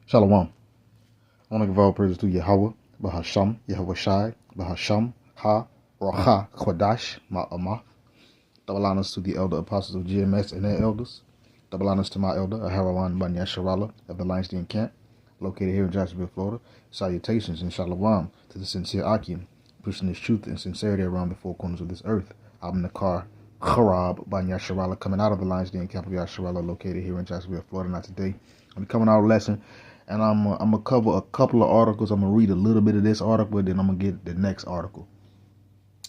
Shalom. I want to give all praises to Yahweh, Bahasham, Yahweh Shai, Bahasham, Ha, Racha, Chodash, Ma'amah. Double honors to the elder apostles of GMS and their elders. Double honors to my elder, Aharawan Ban Yasharallah of the Lionsden Camp, located here in Jacksonville, Florida. Salutations and shalom to the sincere Akim, pushing his truth and sincerity around the four corners of this earth. I'm Nakar Kharab Ban Yasharallah, coming out of the Lionsden Camp of Yasharallah, located here in Jacksonville, Florida. Not today. I'm coming out of lesson. And I'm going to cover a couple of articles. I'm going to read a little bit of this article, then I'm going to get the next article.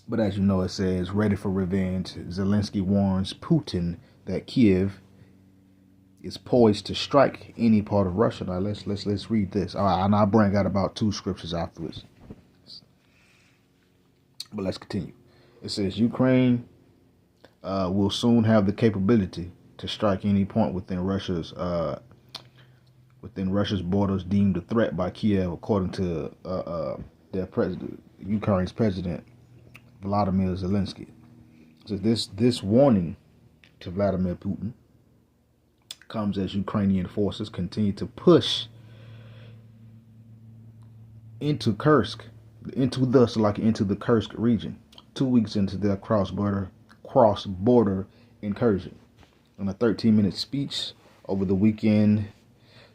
But as you know, it says, ready for revenge. Zelensky warns Putin that Kiev is poised to strike any part of Russia. Now, let's read this. All right, and I'll bring out about 2 scriptures afterwards. But let's continue. It says, Ukraine will soon have the capability to strike any point within Russia's borders deemed a threat by Kiev, according to their president, Ukraine's president, Vladimir Zelensky. So this warning to Vladimir Putin comes as Ukrainian forces continue to push into Kursk, into the Kursk region, 2 weeks into their cross-border incursion. In a 13-minute speech over the weekend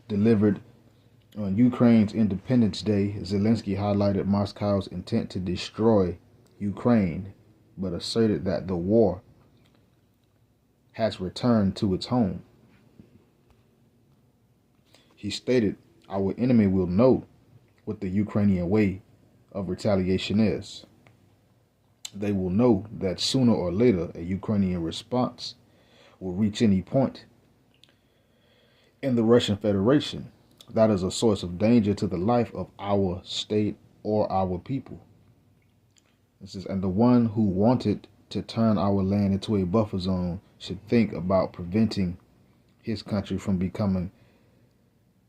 delivered on Ukraine's Independence Day, Zelensky highlighted Moscow's intent to destroy Ukraine, but asserted that the war has returned to its home. He stated, "Our enemy will know what the Ukrainian way of retaliation is. They will know that sooner or later a Ukrainian response will reach any point in the Russian Federation that is a source of danger to the life of our state or our people. This is, and the one who wanted to turn our land into a buffer zone should think about preventing his country from becoming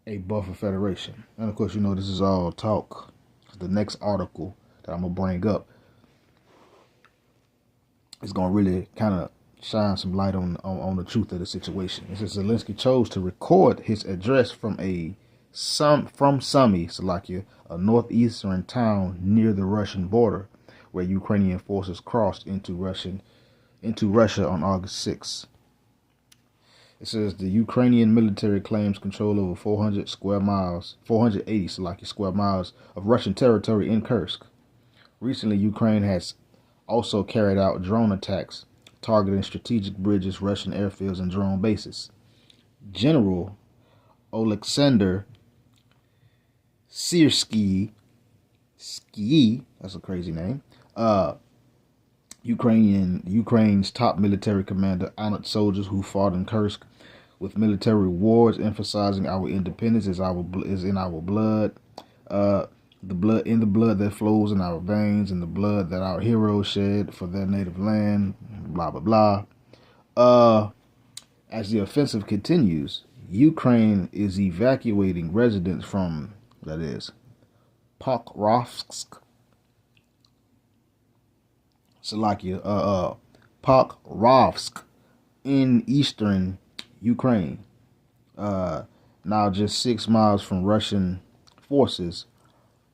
a buffer federation." And of course, you know, this is all talk. The next article that I'm going to bring up is going to really kind of shine some light on the truth of the situation. It says Zelensky chose to record his address from Sumy, Slovakia, a northeastern town near the Russian border, where Ukrainian forces crossed into Russia on August 6. It says the Ukrainian military claims control over 480 square miles of Russian territory in Kursk. Recently, Ukraine has also carried out drone attacks targeting strategic bridges, Russian airfields, and drone bases. General Oleksandr Syrskyi, that's a crazy name, Ukraine's top military commander, honored soldiers who fought in Kursk with military rewards, emphasizing our independence is in our blood, the blood that flows in our veins, and the blood that our heroes shed for their native land. Blah blah blah. As the offensive continues, Ukraine is evacuating residents from Pokrovsk, Pokrovsk in eastern Ukraine, now just 6 miles from Russian forces,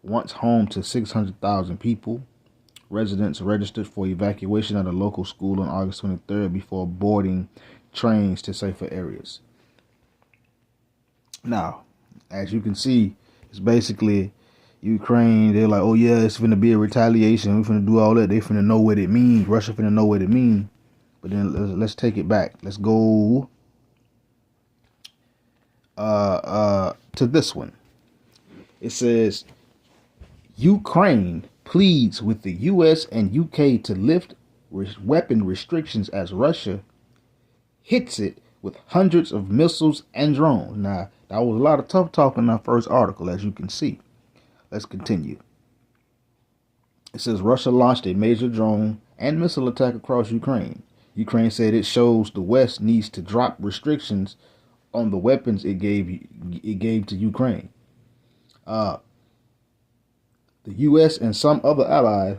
once home to 600,000 people. Residents registered for evacuation at a local school on August 23rd before boarding trains to safer areas. Now, as you can see, it's basically Ukraine. They're like, oh yeah, it's finna be a retaliation. We're finna do all that. They finna know what it means. Russia finna know what it means. But then let's take it back. Let's go to this one. It says Ukraine pleads with the U.S. and U.K. to lift weapon restrictions as Russia hits it with hundreds of missiles and drones. Now, that was a lot of tough talk in our first article, as you can see. Let's continue. It says Russia launched a major drone and missile attack across Ukraine. Ukraine said it shows the West needs to drop restrictions on the weapons it gave to Ukraine. The U.S. and some other allies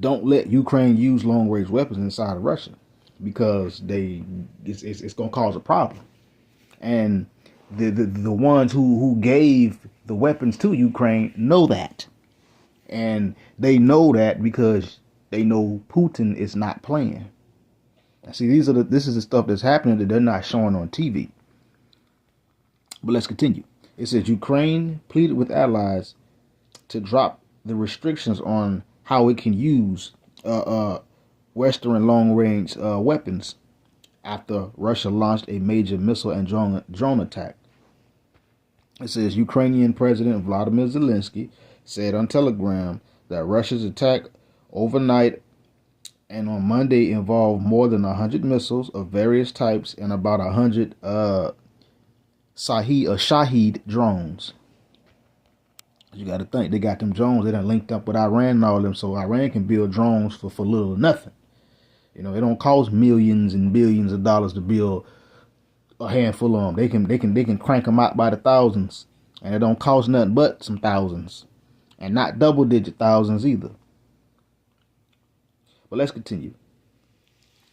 don't let Ukraine use long-range weapons inside of Russia because it's going to cause a problem. And the ones who gave the weapons to Ukraine know that, and they know that because they know Putin is not playing. Now, see, this is the stuff that's happening that they're not showing on TV. But let's continue. It says Ukraine pleaded with allies to drop the restrictions on how it can use Western long-range weapons after Russia launched a major missile and drone attack. It says Ukrainian President Vladimir Zelensky said on Telegram that Russia's attack overnight and on Monday involved more than 100 missiles of various types and about 100 Shahed drones. You got to think, they got them drones. They done linked up with Iran and all them, so Iran can build drones for little or nothing. You know, it don't cost millions and billions of dollars to build a handful of them. They can crank them out by the thousands, and it don't cost nothing but some thousands, and not double-digit thousands either. But let's continue.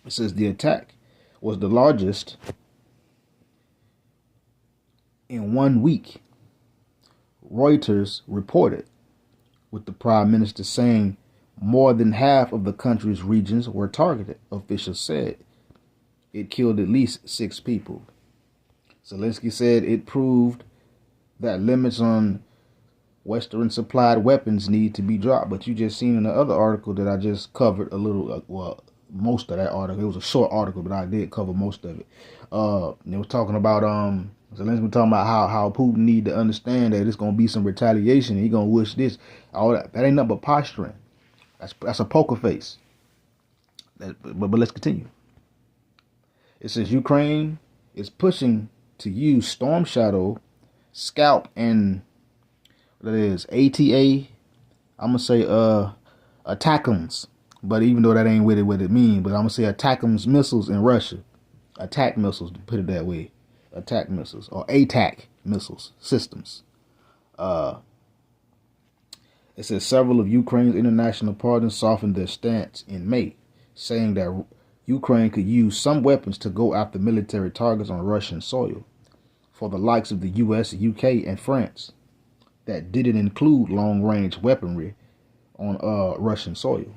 It says the attack was the largest in 1 week, Reuters reported, with the prime minister saying more than half of the country's regions were targeted. Officials said it killed at least 6 people. Zelensky said it proved that limits on Western supplied weapons need to be dropped. But you just seen in the other article that I just covered a little, well, most of that article. It was a short article, but I did cover most of it. It was talking about Zelensky talking about how Putin need to understand that it's gonna be some retaliation. He gonna wish this, all that. That ain't nothing but posturing. That's a poker face. But let's continue. It says Ukraine is pushing to use Storm Shadow, Scalp, and that is ATA. I'm gonna say ATACMS, but even though that ain't what it means, but I'm gonna say ATACMS missiles in Russia, attack missiles, to put it that way, attack missiles or ATAC missiles systems. It says several of Ukraine's international partners softened their stance in May, saying that Ukraine could use some weapons to go after military targets on Russian soil, for the likes of the U.S., UK, and France, that didn't include long-range weaponry on Russian soil.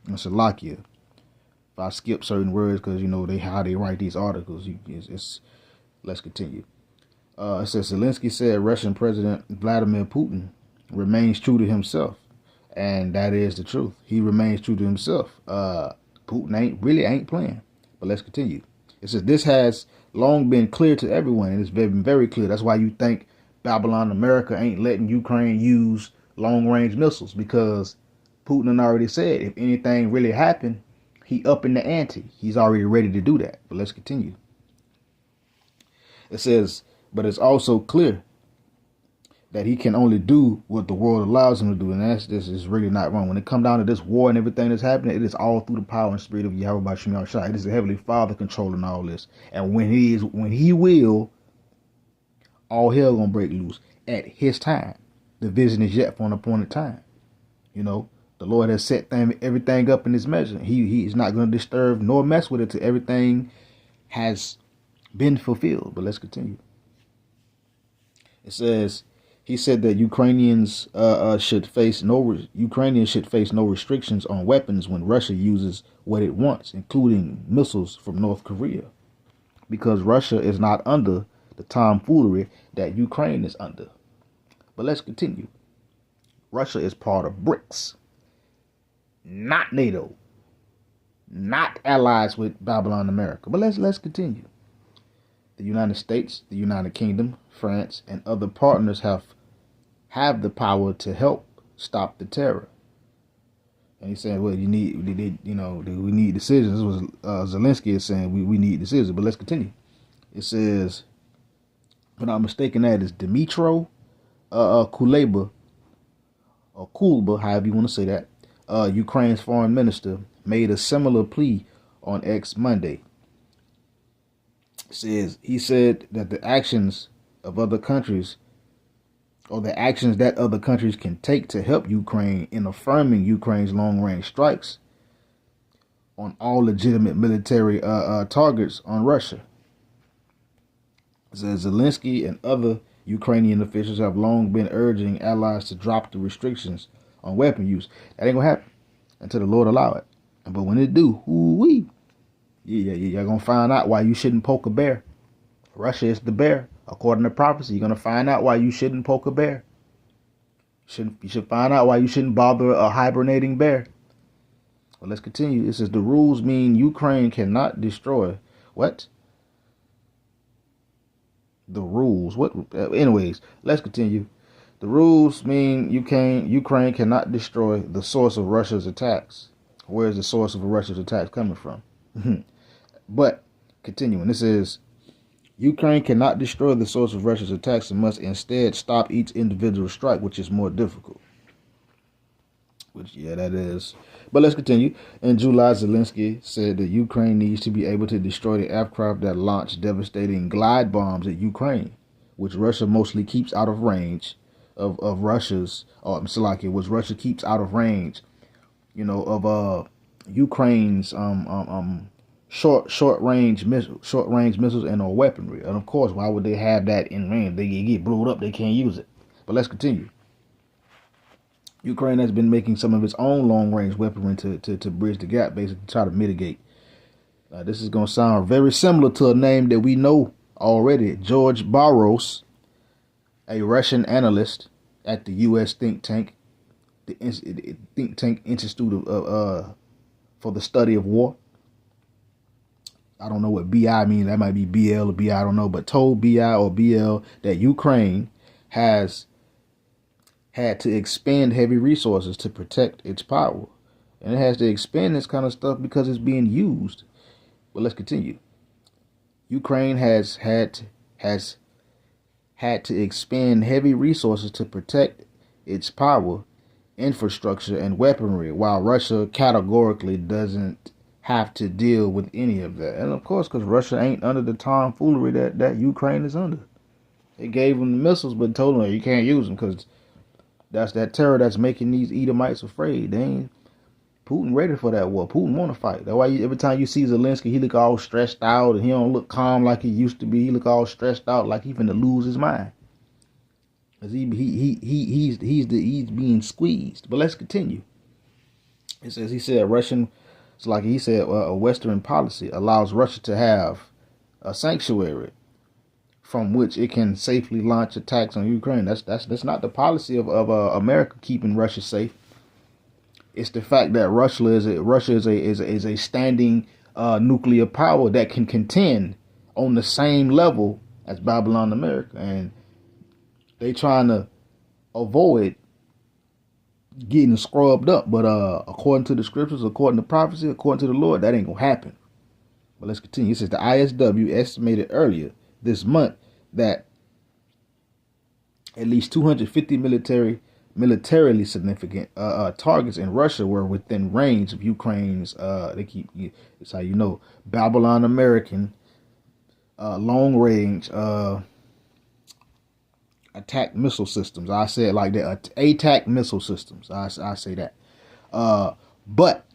It's a Slovakia. If I skip certain words because you know how they write these articles, let's continue. It says Zelensky said Russian President Vladimir Putin remains true to himself, and that is the truth. He remains true to himself. Putin ain't playing. But let's continue. It says this has long been clear to everyone, and it's been very clear. That's why you think Babylon America ain't letting Ukraine use long-range missiles, because Putin already said if anything really happened, he up in the ante. He's already ready to do that. But let's continue. It says, but it's also clear that he can only do what the world allows him to do, and this is really not wrong. When it comes down to this war and everything that's happening, it is all through the power and spirit of Yahweh B'Shem Yahushua. It is the Heavenly Father controlling all this, and when he will, all hell gonna break loose at His time. The vision is yet for an appointed time. You know, the Lord has set everything up in His measure. He is not going to disturb nor mess with it till everything has been fulfilled. But let's continue. It says, he said that Ukrainians should face no restrictions on weapons when Russia uses what it wants, including missiles from North Korea, because Russia is not under the tomfoolery that Ukraine is under. But let's continue. Russia is part of BRICS, not NATO, not allies with Babylon America. But let's continue. The United States, the United Kingdom, France, and other partners have the power to help stop the terror. And he's saying, well, do we need decisions? This was Zelensky is saying we need decisions. But let's continue. It says, if I'm not mistaken, that is Dmytro Kuleba, or Kulba, however you want to say that, Ukraine's foreign minister, made a similar plea on X Monday. He said that the actions of other countries, or the actions that other countries can take to help Ukraine in affirming Ukraine's long-range strikes on all legitimate military targets on Russia. It says Zelensky and other Ukrainian officials have long been urging allies to drop the restrictions on weapon use. That ain't gonna happen until the Lord allow it. But when it do, ooh-wee, you're gonna find out why you shouldn't poke a bear. Russia is the bear. According to prophecy, you're gonna find out why you shouldn't poke a bear. You should find out why you shouldn't bother a hibernating bear. Well, let's continue. It says the rules mean Ukraine cannot destroy what? The rules. What? Anyways, let's continue. The rules mean Ukraine cannot destroy the source of Russia's attacks. Where is the source of Russia's attacks coming from? But continuing, this is Ukraine cannot destroy the source of Russia's attacks and must instead stop each individual strike, which is more difficult. Which, yeah, that is. But let's continue. In July, Zelensky said that Ukraine needs to be able to destroy the aircraft that launched devastating glide bombs at Ukraine, which Russia mostly keeps out of range of Russia's, which Russia keeps out of range, of Ukraine's short range missiles and or weaponry. And of course, why would they have that in range? They get blown up, they can't use it. But let's continue. Ukraine has been making some of its own long-range weaponry to bridge the gap, basically to try to mitigate. This is going to sound very similar to a name that we know already. George Barros, a Russian analyst at the U.S. think tank, the think tank Institute for the Study of War. I don't know what BI means. That might be BL or BI, I don't know. But told BI or BL that Ukraine has had to expend heavy resources to protect its power. And it has to expend this kind of stuff because it's being used. But let's continue. Ukraine has had to expend heavy resources to protect its power, infrastructure, and weaponry, while Russia categorically doesn't have to deal with any of that. And of course, because Russia ain't under the tomfoolery that Ukraine is under. They gave them the missiles, but told them you can't use them because that's that terror that's making these Edomites afraid. They ain't Putin ready for that war. Putin want to fight. That's why every time you see Zelensky, he look all stressed out and he don't look calm like he used to be. He look all stressed out like he finna lose his mind. Cause he's being squeezed. But let's continue. It says a Western policy allows Russia to have a sanctuary from which it can safely launch attacks on Ukraine. That's not the policy of America keeping Russia safe. It's the fact that Russia is a standing nuclear power that can contend on the same level as Babylon America, and they trying to avoid getting scrubbed up. But according to the scriptures, according to prophecy, according to the Lord, that ain't gonna happen. But let's continue. It says the ISW estimated earlier this month that at least 250 militarily significant targets in Russia were within range of Ukraine's. It's how you know Babylon American long range attack missile systems. I say it like that. ATAC missile systems. I say that. But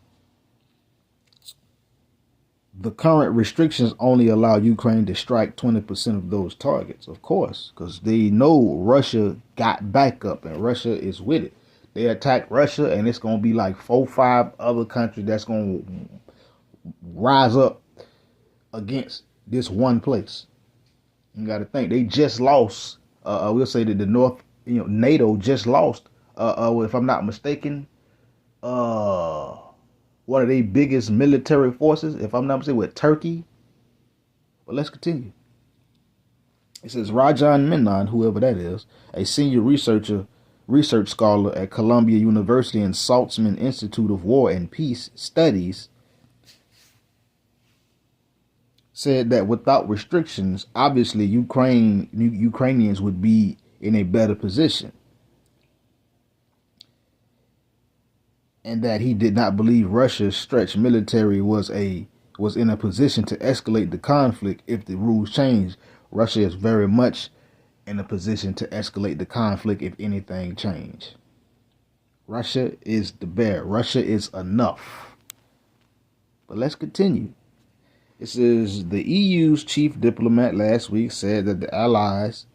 the current restrictions only allow Ukraine to strike 20% of those targets, of course, because they know Russia got backup and Russia is with it. They attack Russia and it's going to be like 4-5 other countries that's going to rise up against this one place. You got to think they just lost. We'll say that the North, NATO just lost. If I'm not mistaken, one of their biggest military forces, if I'm not mistaken, with Turkey. But let's continue. It says Rajan Menon, whoever that is, a senior research scholar at Columbia University and Saltzman Institute of War and Peace Studies, said that without restrictions, obviously Ukrainians would be in a better position. And that he did not believe Russia's stretched military was in a position to escalate the conflict if the rules changed. Russia is very much in a position to escalate the conflict if anything changed. Russia is the bear. Russia is enough. But let's continue. It says the EU's chief diplomat last week said that the allies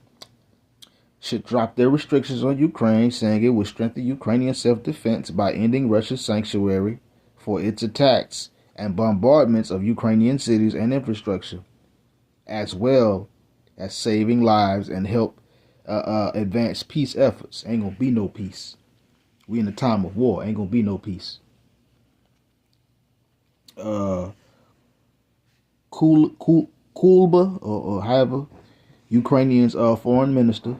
should drop their restrictions on Ukraine, saying it would strengthen Ukrainian self-defense by ending Russia's sanctuary for its attacks and bombardments of Ukrainian cities and infrastructure, as well as saving lives and help advance peace efforts. Ain't gonna be no peace. We in a time of war. Ain't gonna be no peace. Kulba, or however, Ukrainian's foreign minister,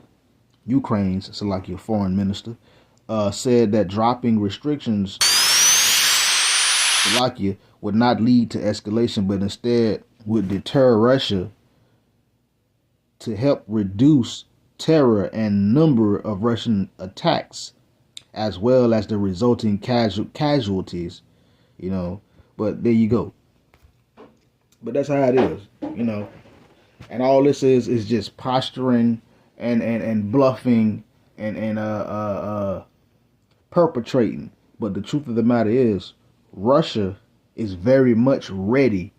Ukraine's Slovakia foreign minister, said that dropping restrictions Slovakia would not lead to escalation, but instead would deter Russia to help reduce terror and number of Russian attacks, as well as the resulting casualties, But there you go. But that's how it is, And all this is just posturing and bluffing and perpetrating. But the truth of the matter is, Russia is very much ready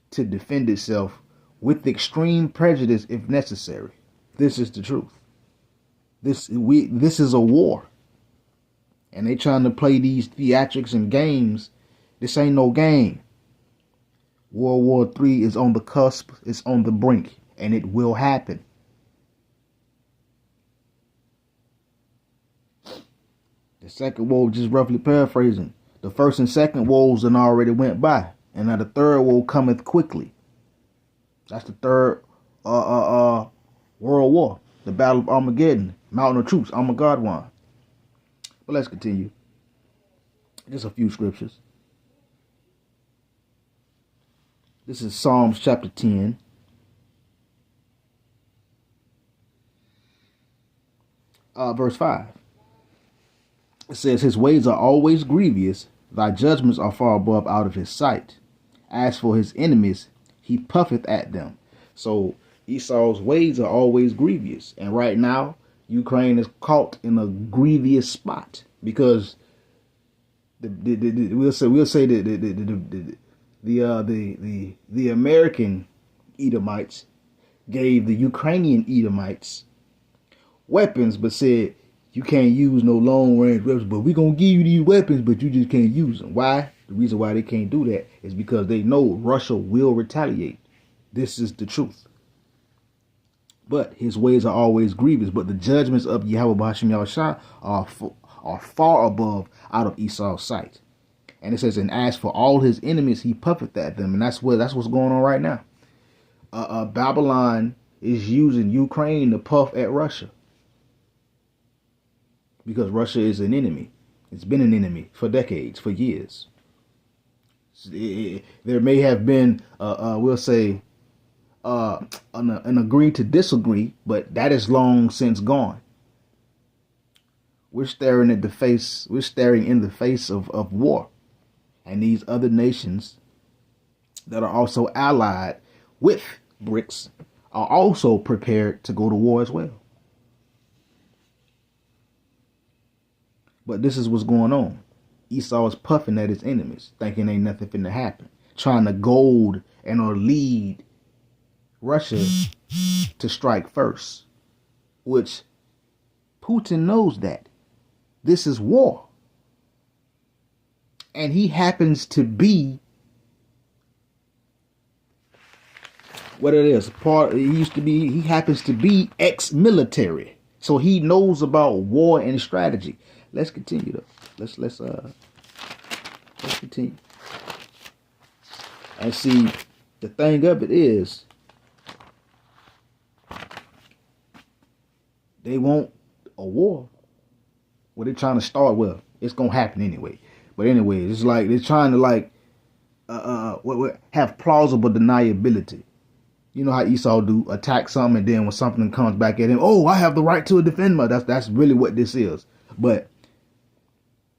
to defend itself with extreme prejudice if necessary. This is the truth. This is a war. And they trying to play these theatrics and games. This ain't no game. World War III is on the cusp. It's on the brink. And it will happen. The second war, just roughly paraphrasing, the first and second wars and already went by. And now the third war cometh quickly. That's the third World War. The Battle of Armageddon. Mountain of Troops. Armageddon. But let's continue. Just a few scriptures. This is Psalms chapter 10. Verse 5. It says, his ways are always grievous. Thy judgments are far above out of his sight. As for his enemies, he puffeth at them. So Esau's ways are always grievous. And right now, Ukraine is caught in a grievous spot because we'll say the American Edomites gave the Ukrainian Edomites weapons, but said you can't use no long range weapons, but we're gonna give you these weapons, but you just can't use them. Why? The reason why they can't do that is because they know Russia will retaliate. This is the truth. But his ways are always grievous. But the judgments of Yahweh B'Hashem Yahushua are far above out of Esau's sight. And it says, and as for all his enemies, he puffeth at them. And that's what's going on right now. Babylon is using Ukraine to puff at Russia. Because Russia is an enemy. It's been an enemy for decades, for years. There may have been, we'll say, an agree to disagree, but that is long since gone. We're staring in the face of war. And these other nations that are also allied with BRICS are also prepared to go to war as well. But this is what's going on. Esau is puffing at his enemies, thinking ain't nothing finna happen, trying to goad or lead Russia to strike first, which Putin knows that this is war. And he happens to be what it is. He happens to be ex-military. So he knows about war and strategy. Let's continue though. Let's continue. And see, the thing of it is, they want a war. Well, they're trying to start. Well, it's gonna happen anyway. But anyway, it's like they're trying to have plausible deniability. You know how Esau do, attack something, and then when something comes back at him, oh, I have the right to defend myself. That's really what this is. But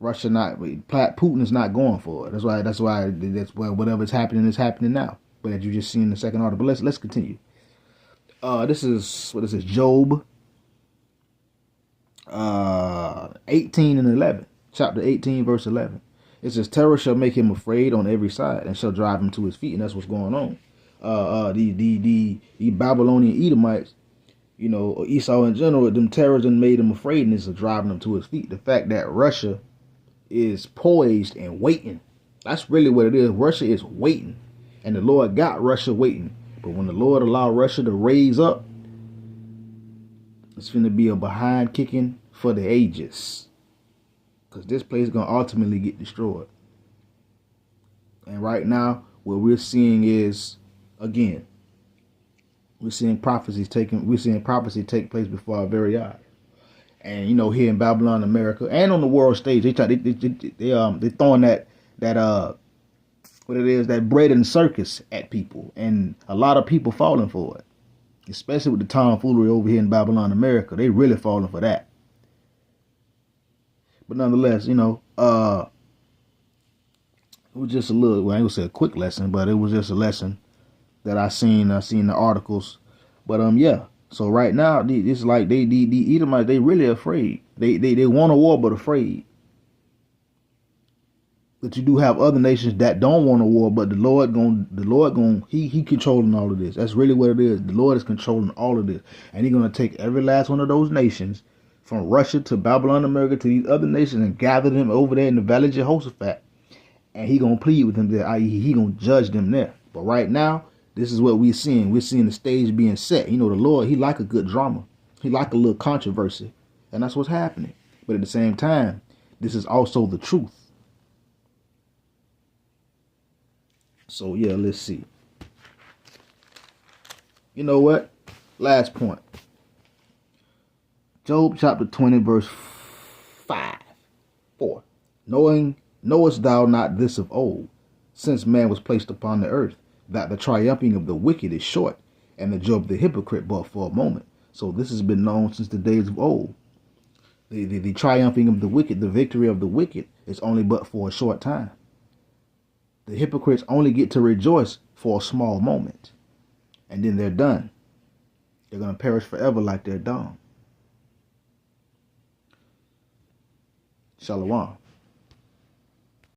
Putin is not going for it. That's why whatever's happening is happening now. But as you just seen in the second article, let's continue. This is Job 18 and 11. Chapter 18, verse 11. It says, terror shall make him afraid on every side and shall drive him to his feet. And that's what's going on. The Babylonian Edomites, you know, or Esau in general, them terrors and made him afraid, and it's driving him to his feet. The fact that Russia is poised and waiting. That's really what it is. Russia is waiting. And the Lord got Russia waiting. But when the Lord allowed Russia to raise up, it's going to be a behind kicking for the ages. Because this place is going to ultimately get destroyed. And right now, what we're seeing is, again, we're seeing prophecy take place before our very eyes. And you know, here in Babylon, America, and on the world stage, they throwing that what it is, that bread and circus at people, and a lot of people falling for it, especially with the tomfoolery over here in Babylon, America. They really falling for that. But nonetheless, you know, it was just a little, well, I ain't gonna say a quick lesson, but it was just a lesson that I seen the articles. But yeah. So right now, it's like the Edomites, they really afraid. They want a war, but afraid. But you do have other nations that don't want a war, but the Lord he controlling all of this. That's really what it is. The Lord is controlling all of this, and He's gonna take every last one of those nations, from Russia to Babylon, America, to these other nations, and gather them over there in the Valley of Jehoshaphat, and He gonna plead with them there. I.e., He gonna judge them there. But right now, this is what we're seeing. We're seeing the stage being set. You know, the Lord, He like a good drama. He like a little controversy. And that's what's happening. But at the same time, this is also the truth. So, yeah, let's see. You know what? Last point. Job chapter 20, verse 4. Knowest thou not this of old, since man was placed upon the earth, that the triumphing of the wicked is short, and the joy of the hypocrite but for a moment. So this has been known since the days of old. The triumphing of the wicked, the victory of the wicked, is only but for a short time. The hypocrites only get to rejoice for a small moment, and then they're done. They're going to perish forever like they're done. Shalom.